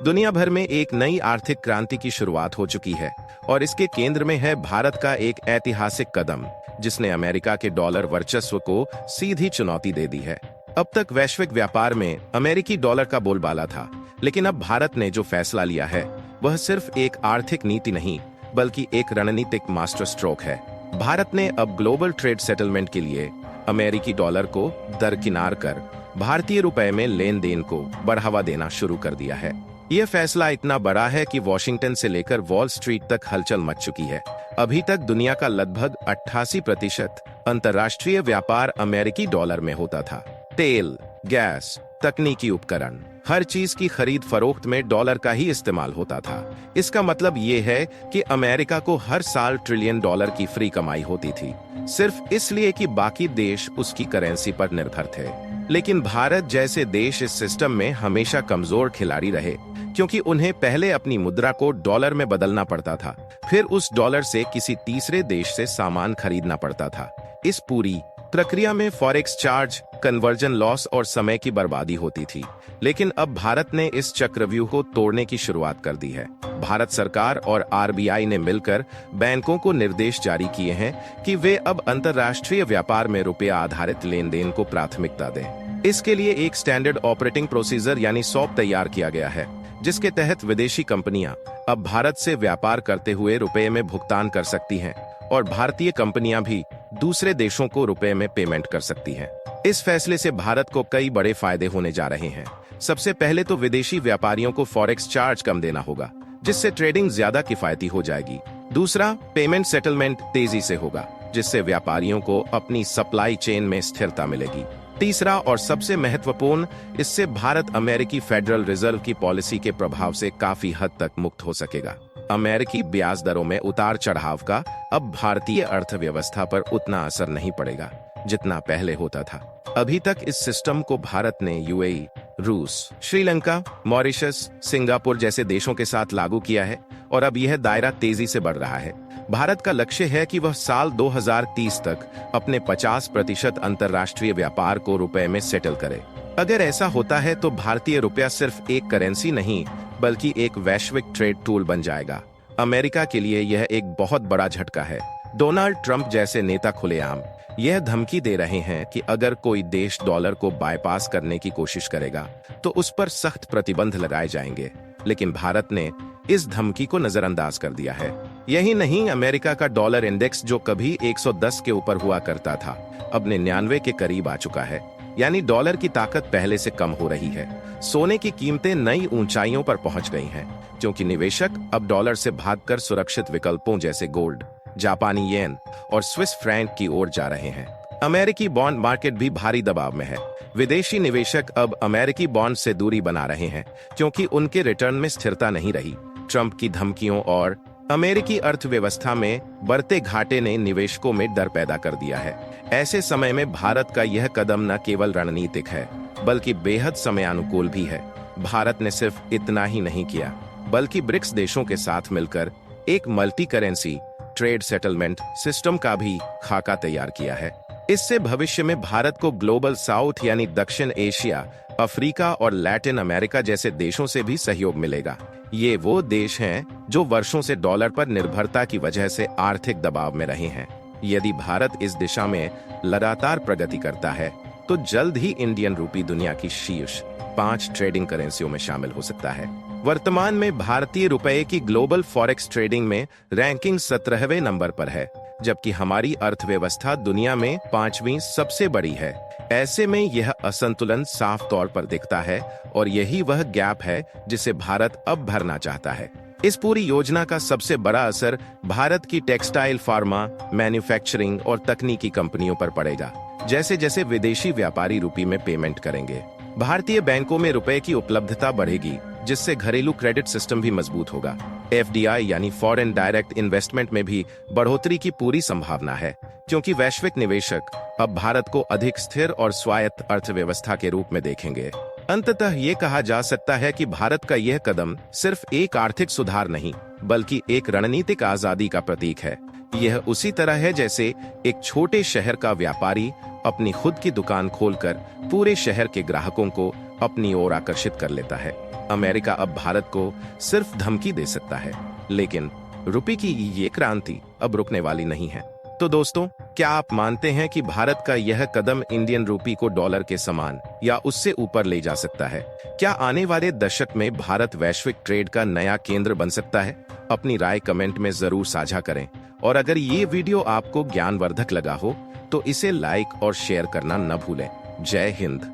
दुनिया भर में एक नई आर्थिक क्रांति की शुरुआत हो चुकी है और इसके केंद्र में है भारत का एक ऐतिहासिक कदम, जिसने अमेरिका के डॉलर वर्चस्व को सीधी चुनौती दे दी है। अब तक वैश्विक व्यापार में अमेरिकी डॉलर का बोलबाला था, लेकिन अब भारत ने जो फैसला लिया है वह सिर्फ एक आर्थिक नीति नहीं, बल्कि एक रणनीतिक मास्टर स्ट्रोक है। भारत ने अब ग्लोबल ट्रेड सेटलमेंट के लिए अमेरिकी डॉलर को दरकिनार कर भारतीय रुपए में लेन देन को बढ़ावा देना शुरू कर दिया है। यह फैसला इतना बड़ा है कि वॉशिंगटन से लेकर वॉल स्ट्रीट तक हलचल मच चुकी है। अभी तक दुनिया का लगभग 88% अंतर्राष्ट्रीय व्यापार अमेरिकी डॉलर में होता था। तेल, गैस, तकनीकी उपकरण, हर चीज की खरीद फरोख्त में डॉलर का ही इस्तेमाल होता था। इसका मतलब ये है कि अमेरिका को हर साल $1 ट्रिलियन की फ्री कमाई होती थी, सिर्फ इसलिए कि बाकी देश उसकी करेंसी पर निर्भर थे। लेकिन भारत जैसे देश इस सिस्टम में हमेशा कमजोर खिलाड़ी रहे, क्योंकि उन्हें पहले अपनी मुद्रा को डॉलर में बदलना पड़ता था, फिर उस डॉलर से किसी तीसरे देश से सामान खरीदना पड़ता था। इस पूरी प्रक्रिया में फॉरेक्स चार्ज, कन्वर्जन लॉस और समय की बर्बादी होती थी। लेकिन अब भारत ने इस चक्रव्यूह को तोड़ने की शुरुआत कर दी है। भारत सरकार और आरबीआई ने मिलकर बैंकों को निर्देश जारी किए हैं कि वे अब अंतर्राष्ट्रीय व्यापार में रुपया आधारित लेन देन को प्राथमिकता दें। इसके लिए एक स्टैंडर्ड ऑपरेटिंग प्रोसीजर यानी SOP तैयार किया गया है, जिसके तहत विदेशी कंपनियां अब भारत से व्यापार करते हुए रुपए में भुगतान कर सकती हैं और भारतीय कंपनियां भी दूसरे देशों को रुपए में पेमेंट कर सकती हैं। इस फैसले से भारत को कई बड़े फायदे होने जा रहे हैं। सबसे पहले तो विदेशी व्यापारियों को फॉरेक्स चार्ज कम देना होगा, जिससे ट्रेडिंग ज्यादा किफायती हो जाएगी। दूसरा, पेमेंट सेटलमेंट तेजी से होगा, जिससे व्यापारियों को अपनी सप्लाई चेन में स्थिरता मिलेगी। तीसरा और सबसे महत्वपूर्ण, इससे भारत अमेरिकी फेडरल रिजर्व की पॉलिसी के प्रभाव से काफी हद तक मुक्त हो सकेगा। अमेरिकी ब्याज दरों में उतार चढ़ाव का अब भारतीय अर्थव्यवस्था पर उतना असर नहीं पड़ेगा जितना पहले होता था। अभी तक इस सिस्टम को भारत ने यूएई, रूस, श्रीलंका, मॉरिशस, सिंगापुर जैसे देशों के साथ लागू किया है और अब यह दायरा तेजी से बढ़ रहा है। भारत का लक्ष्य है कि वह साल 2030 तक अपने 50% अंतर्राष्ट्रीय व्यापार को रुपए में सेटल करे। अगर ऐसा होता है तो भारतीय रुपया सिर्फ एक करेंसी नहीं, बल्कि एक वैश्विक ट्रेड टूल बन जाएगा। अमेरिका के लिए यह एक बहुत बड़ा झटका है। डोनाल्ड ट्रंप जैसे नेता खुलेआम यह धमकी दे रहे हैं कि अगर कोई देश डॉलर को बाईपास करने की कोशिश करेगा तो उस पर सख्त प्रतिबंध लगाए जाएंगे। लेकिन भारत ने इस धमकी को नजरअंदाज कर दिया है। यही नहीं, अमेरिका का डॉलर इंडेक्स जो कभी 110 के ऊपर हुआ करता था, अब 99 के करीब आ चुका है। यानी डॉलर की ताकत पहले से कम हो रही है। सोने की कीमतें नई ऊंचाइयों पर पहुंच गई हैं, क्योंकि निवेशक अब डॉलर से भागकर सुरक्षित विकल्पों जैसे गोल्ड, जापानी येन और स्विस फ्रैंक की ओर जा रहे हैं। अमेरिकी बॉन्ड मार्केट भी भारी दबाव में है। विदेशी निवेशक अब अमेरिकी बॉन्ड से दूरी बना रहे हैं, क्योंकि उनके रिटर्न में स्थिरता नहीं रही। ट्रंप की धमकियों और अमेरिकी अर्थव्यवस्था में बढ़ते घाटे ने निवेशकों में डर पैदा कर दिया है। ऐसे समय में भारत का यह कदम न केवल रणनीतिक है, बल्कि बेहद समयानुकूल भी है। भारत ने सिर्फ इतना ही नहीं किया, बल्कि ब्रिक्स देशों के साथ मिलकर एक multi currency trade settlement system का भी खाका तैयार किया है। इससे भविष्य में भारत को ग्लोबल साउथ यानी दक्षिण एशिया, अफ्रीका और लैटिन अमेरिका जैसे देशों से भी सहयोग मिलेगा। ये वो देश हैं जो वर्षों से डॉलर पर निर्भरता की वजह से आर्थिक दबाव में रहे हैं। यदि भारत इस दिशा में लगातार प्रगति करता है तो जल्द ही इंडियन रूपी दुनिया की शीर्ष 5 ट्रेडिंग करेंसियों में शामिल हो सकता है। वर्तमान में भारतीय रुपए की ग्लोबल फॉरेक्स ट्रेडिंग में रैंकिंग 17वें नंबर पर है, जबकि हमारी अर्थव्यवस्था दुनिया में 5वीं सबसे बड़ी है। ऐसे में यह असंतुलन साफ तौर पर दिखता है और यही वह गैप है जिसे भारत अब भरना चाहता है। इस पूरी योजना का सबसे बड़ा असर भारत की टेक्सटाइल, फार्मा, मैन्युफैक्चरिंग और तकनीकी कंपनियों पर पड़ेगा। जैसे जैसे विदेशी व्यापारी रुपये में पेमेंट करेंगे, भारतीय बैंकों में रुपए की उपलब्धता बढ़ेगी, जिससे घरेलू क्रेडिट सिस्टम भी मजबूत होगा। FDI यानी फॉरेन डायरेक्ट इन्वेस्टमेंट में भी बढ़ोतरी की पूरी संभावना है, क्योंकि वैश्विक निवेशक अब भारत को अधिक स्थिर और स्वायत्त अर्थव्यवस्था के रूप में देखेंगे। अंततः ये कहा जा सकता है कि भारत का यह कदम सिर्फ एक आर्थिक सुधार नहीं, बल्कि एक रणनीतिक आजादी का प्रतीक है। यह उसी तरह है जैसे एक छोटे शहर का व्यापारी अपनी खुद की दुकान खोलकर पूरे शहर के ग्राहकों को अपनी ओर आकर्षित कर लेता है। अमेरिका अब भारत को सिर्फ धमकी दे सकता है, लेकिन रुपये की ये क्रांति अब रुकने वाली नहीं है। तो दोस्तों, क्या आप मानते हैं कि भारत का यह कदम इंडियन रूपी को डॉलर के समान या उससे ऊपर ले जा सकता है? क्या आने वाले दशक में भारत वैश्विक ट्रेड का नया केंद्र बन सकता है? अपनी राय कमेंट में जरूर साझा करें, और अगर ये वीडियो आपको ज्ञानवर्धक लगा हो तो इसे लाइक और शेयर करना न भूलें। जय हिंद।